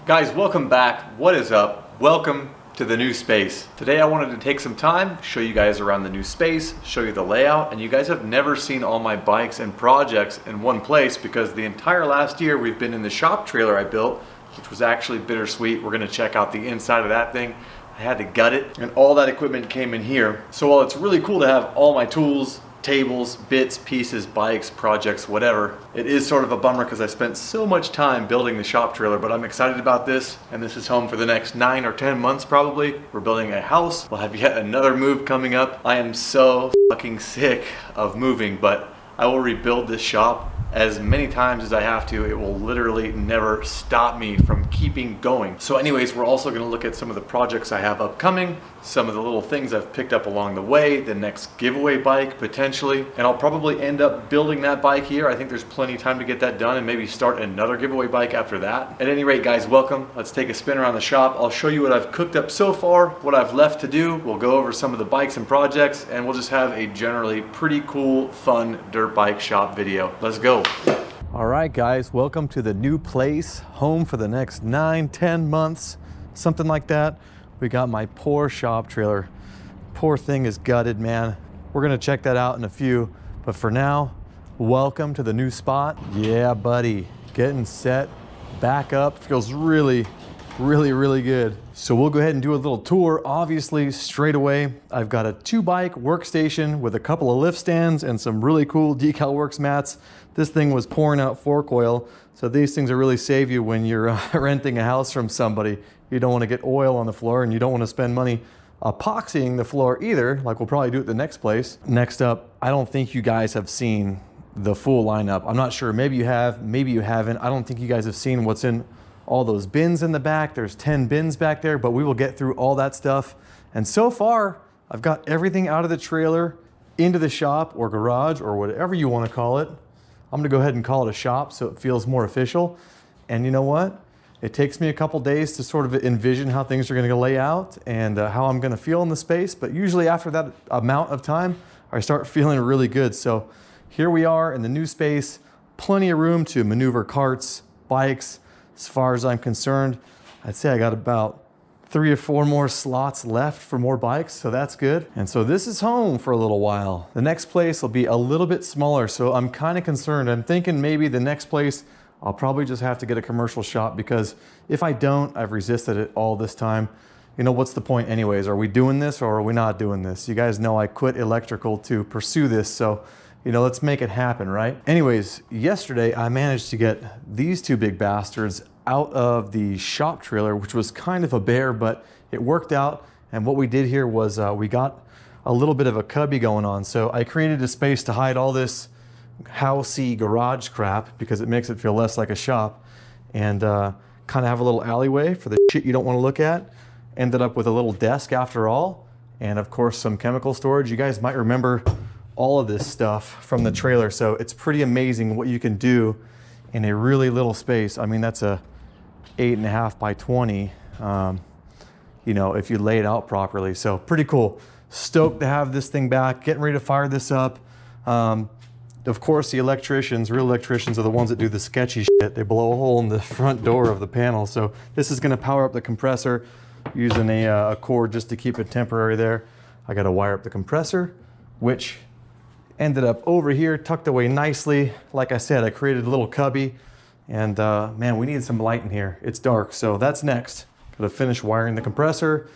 Guys, welcome back. What is up? Welcome to the new space. Today I wanted to take some time, show you guys around the new space, show you the layout, and you guys have never seen all my bikes and projects in one place because the entire last year we've been in the shop trailer I built, which was actually bittersweet. We're gonna check out the inside of that thing. I had to gut it, and all that equipment came in here. So while it's really cool to have all my tools, tables, bits, pieces, bikes, projects, whatever, it is sort of a bummer because I spent so much time building the shop trailer, but I'm excited about this, and this is home for the next 9 or 10 months probably. We're building a house. We'll have yet another move coming up. I am so fucking sick of moving, but I will rebuild this shop as many times as I have to. It will literally never stop me from keeping going. So anyways, we're also going to look at some of the projects I have upcoming, some of the little things I've picked up along the way, the next giveaway bike potentially, and I'll probably end up building that bike here. I think there's plenty of time to get that done and maybe start another giveaway bike after that. At any rate, guys, welcome. Let's take a spin around the shop. I'll show you what I've cooked up so far, what I've left to do. We'll go over some of the bikes and projects, and we'll just have a generally pretty cool, fun dirt bike shop video. Let's go. All right, guys, welcome to the new place, home for the next 9-10 months, something like that. We got my poor shop trailer. Poor thing is gutted, man. We're gonna check that out in a few, but for now, welcome to the new spot. Yeah, buddy, getting set, back up. Feels really good. So we'll go ahead and do a little tour. Obviously, straight away, I've got a 2-bike workstation with a couple of lift stands and some really cool Decal Works mats. This thing was pouring out fork oil, so these things will really save you when you're renting a house from somebody. You don't want to get oil on the floor, and you don't want to spend money epoxying the floor either, like we'll probably do at the next place. Next up, I don't think you guys have seen the full lineup. I'm not sure, maybe you have, maybe you haven't. I don't think you guys have seen what's in all those bins in the back. There's 10 bins back there, but we will get through all that stuff. And so far, I've got everything out of the trailer into the shop or garage or whatever you want to call it. I'm gonna go ahead and call it a shop so it feels more official. And you know what? It takes me a couple days to sort of envision how things are gonna lay out and how I'm gonna feel in the space. But usually after that amount of time, I start feeling really good. So here we are in the new space, plenty of room to maneuver carts, bikes. As far as I'm concerned, I'd say I got about 3 or 4 more slots left for more bikes, so that's good. And so this is home for a little while. The next place will be a little bit smaller, so I'm kind of concerned. I'm thinking maybe the next place, I'll probably just have to get a commercial shop, because if I don't, I've resisted it all this time. You know, what's the point anyways? Are we doing this or are we not doing this? You guys know I quit electrical to pursue this, so you know, let's make it happen, right? Anyways, yesterday I managed to get these 2 big bastards out of the shop trailer, which was kind of a bear, but it worked out. And what we did here was we got a little bit of a cubby going on. So I created a space to hide all this housey garage crap because it makes it feel less like a shop, and kind of have a little alleyway for the shit you don't want to look at. Ended up with a little desk after all, and of course some chemical storage. You guys might remember all of this stuff from the trailer. So it's pretty amazing what you can do in a really little space. I mean, that's a 8.5 by 20, you know, if you lay it out properly. So pretty cool. Stoked to have this thing back, getting ready to fire this up. Of course, the electricians, real electricians, are the ones that do the sketchy shit. They blow a hole in the front door of the panel. So this is gonna power up the compressor using a cord just to keep it temporary there. I gotta wire up the compressor, which ended up over here, tucked away nicely. Like I said, I created a little cubby, and man, we need some light in here. It's dark, so that's next. Gotta finish wiring the compressor,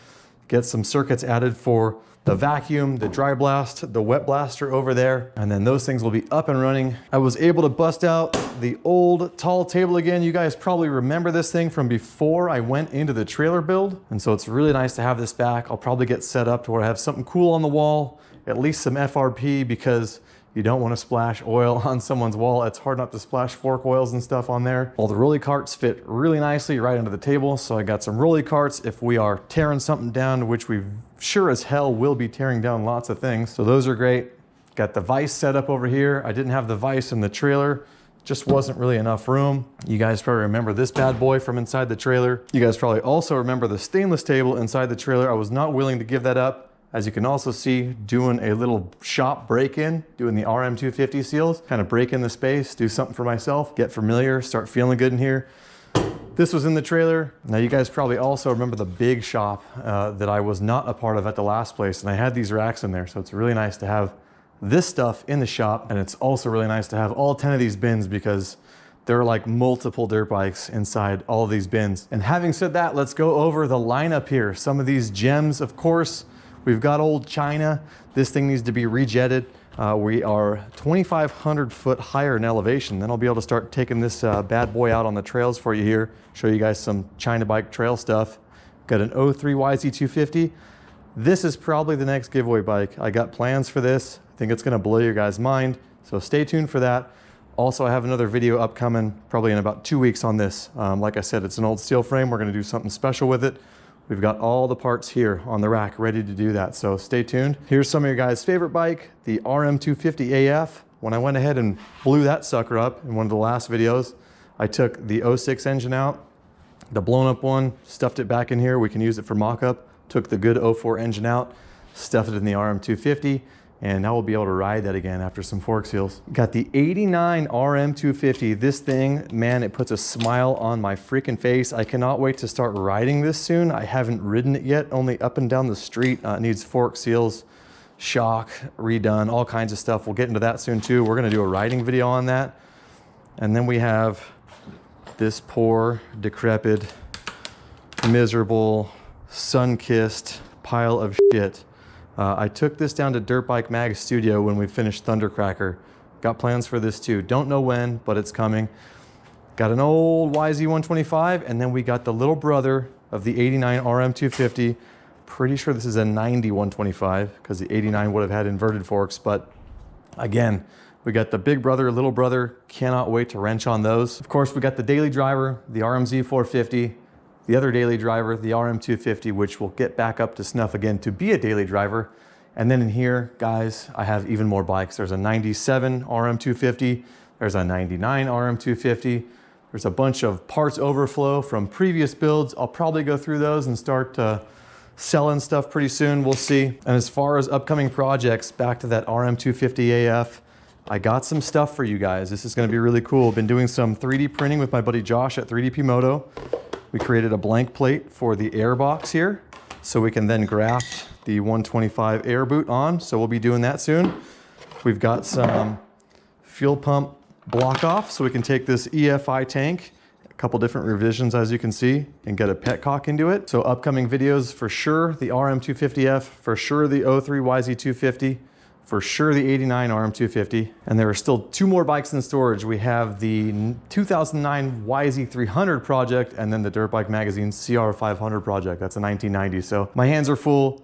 get some circuits added for the vacuum, the dry blast, the wet blaster over there, and then those things will be up and running. I was able to bust out the old tall table again. You guys probably remember this thing from before I went into the trailer build, and so it's really nice to have this back. I'll probably get set up to where I have something cool on the wall, at least some FRP, because you don't want to splash oil on someone's wall. It's hard not to splash fork oils and stuff on there. All the rolly carts fit really nicely right under the table. So I got some rolly carts if we are tearing something down, which we sure as hell will be tearing down lots of things. So those are great. Got the vise set up over here. I didn't have the vise in the trailer. Just wasn't really enough room. You guys probably remember this bad boy from inside the trailer. You guys probably also remember the stainless table inside the trailer. I was not willing to give that up. As you can also see, doing a little shop break-in, doing the RM250 seals, kind of break in the space, do something for myself, get familiar, start feeling good in here. This was in the trailer. Now you guys probably also remember the big shop that I was not a part of at the last place, and I had these racks in there, so it's really nice to have this stuff in the shop, and it's also really nice to have all 10 of these bins because there are like multiple dirt bikes inside all of these bins. And having said that, let's go over the lineup here. Some of these gems, of course, we've got old China. This thing needs to be rejetted. We are 2,500 foot higher in elevation. Then I'll be able to start taking this bad boy out on the trails for you here. Show you guys some China bike trail stuff. Got an 03 YZ250. This is probably the next giveaway bike. I got plans for this. I think it's gonna blow your guys' mind. So stay tuned for that. Also, I have another video upcoming probably in about 2 weeks on this. Like I said, it's an old steel frame. We're gonna do something special with it. We've got all the parts here on the rack ready to do that, so stay tuned. Here's some of your guys' favorite bike, the RM250AF. When I went ahead and blew that sucker up in one of the last videos, I took the 06 engine out, the blown up one, stuffed it back in here. We can use it for mock-up. Took the good 04 engine out, stuffed it in the RM250, and now we'll be able to ride that again after some fork seals. Got the 89 RM250. This thing, man, it puts a smile on my freaking face. I cannot wait to start riding this soon. I haven't ridden it yet, only up and down the street. It needs fork seals, shock, redone, all kinds of stuff. We'll get into that soon too. We're gonna do a riding video on that. And then we have this poor, decrepit, miserable, sun-kissed pile of shit. I took this down to Dirt Bike Mag Studio when we finished Thundercracker. Got plans for this too. Don't know when, but it's coming. Got an old YZ125, and then we got the little brother of the 89 RM250. Pretty sure this is a 90 125 because the 89 would have had inverted forks, but again, we got the big brother, little brother. Cannot wait to wrench on those. Of course, we got the daily driver, the RMZ 450. The other daily driver, the RM250, which will get back up to snuff again to be a daily driver. And then in here, guys, I have even more bikes. There's a 97 RM250. There's a 99 RM250. There's a bunch of parts overflow from previous builds. I'll probably go through those and start selling stuff pretty soon. We'll see. And as far as upcoming projects, back to that RM250AF, I got some stuff for you guys. This is gonna be really cool. Been doing some 3D printing with my buddy Josh at 3DP Moto. We created a blank plate for the air box here, so we can then graft the 125 air boot on. So we'll be doing that soon. We've got some fuel pump block off, so we can take this EFI tank, a couple different revisions as you can see, and get a petcock into it. So upcoming videos for sure, the RM250F, for sure the 03 YZ250, for sure the 89 RM250. And there are still 2 more bikes in storage. We have the 2009 YZ300 project and then the Dirt Bike Magazine CR500 project. That's a 1990. So my hands are full.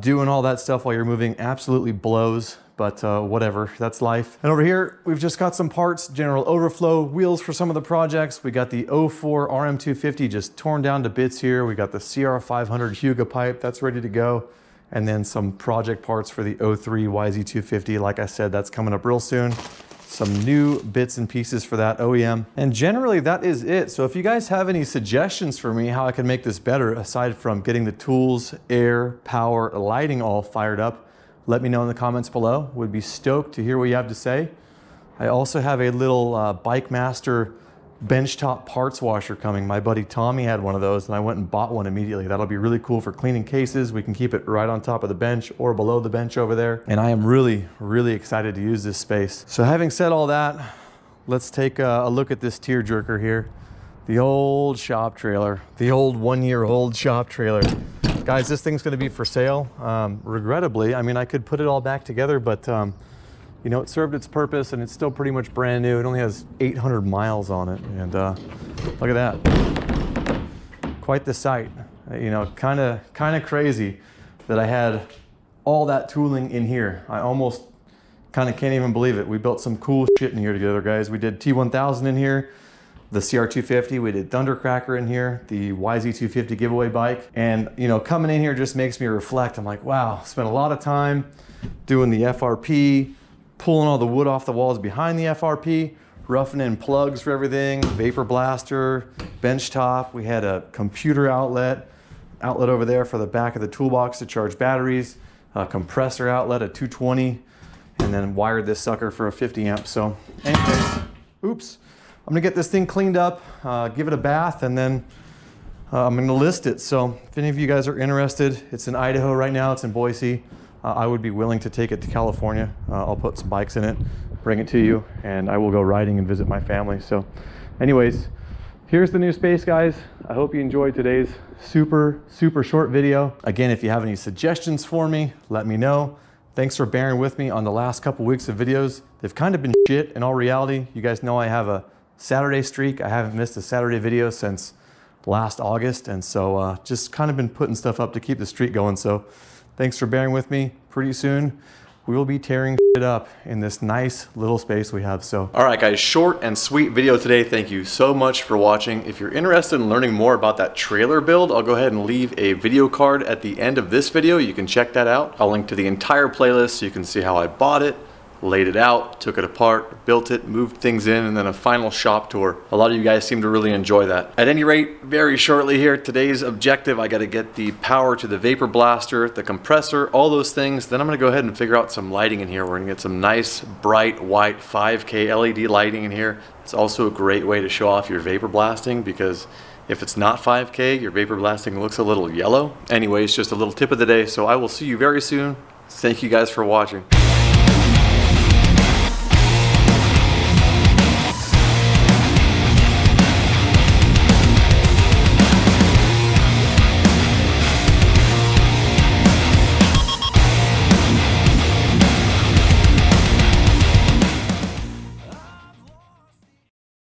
Doing all that stuff while you're moving absolutely blows, but whatever, that's life. And over here, we've just got some parts, general overflow, wheels for some of the projects. We got the 04 RM250 just torn down to bits here. We got the CR500 Huga pipe, that's ready to go. And then some project parts for the 03 YZ250. Like I said, that's coming up real soon. Some new bits and pieces for that OEM. And generally that is it. So if you guys have any suggestions for me how I can make this better, aside from getting the tools, air, power, lighting all fired up, let me know in the comments below. Would be stoked to hear what you have to say. I also have a little Bike Master benchtop parts washer coming. My buddy Tommy had one of those and I went and bought one immediately. That'll be really cool for cleaning cases. We can keep it right on top of the bench or below the bench over there. And I am really, really excited to use this space. So having said all that, let's take a look at this tearjerker here. The old shop trailer, the old 1-year-old shop trailer. Guys, this thing's gonna be for sale. Regrettably, I mean, I could put it all back together, but you know, it served its purpose and it's still pretty much brand new. It only has 800 miles on it. And look at that. Quite the sight. You know, kind of crazy that I had all that tooling in here. I almost kind of can't even believe it. We built some cool shit in here together, guys. We did T1000 in here, the CR250, we did Thundercracker in here, the YZ250 giveaway bike. And you know, coming in here just makes me reflect. I'm like, wow, spent a lot of time doing the FRP, pulling all the wood off the walls behind the FRP, roughing in plugs for everything, vapor blaster, bench top. We had a computer outlet over there for the back of the toolbox to charge batteries, a compressor outlet, a 220, and then wired this sucker for a 50 amp. So anyways, oops, gonna get this thing cleaned up, give it a bath, and then I'm gonna list it. So if any of you guys are interested, it's in Idaho right now, it's in Boise. I would be willing to take it to California. I'll put some bikes in it, bring it to you, and I will go riding and visit my family. So anyways, here's the new space, guys. I hope you enjoyed today's super short video. Again, if you have any suggestions for me, let me know. Thanks for bearing with me on the last couple weeks of videos. They've kind of been shit in all reality. You guys know I have a Saturday streak. I haven't missed a Saturday video since last August, and so just kind of been putting stuff up to keep the streak going. So thanks for bearing with me. Pretty soon we will be tearing it up in this nice little space we have. So all right guys, short and sweet video today. Thank you so much for watching. If you're interested in learning more about that trailer build, I'll go ahead and leave a video card at the end of this video. You can check that out. I'll link to the entire playlist so you can see how I bought it, laid it out, took it apart, built it, moved things in, and then a final shop tour. A lot of you guys seem to really enjoy that. At any rate, very shortly here, today's objective, I gotta get the power to the vapor blaster, the compressor, all those things. Then I'm gonna go ahead and figure out some lighting in here. We're gonna get some nice, bright, white 5K LED lighting in here. It's also a great way to show off your vapor blasting, because if it's not 5K, your vapor blasting looks a little yellow. Anyways, just a little tip of the day. So I will see you very soon. Thank you guys for watching.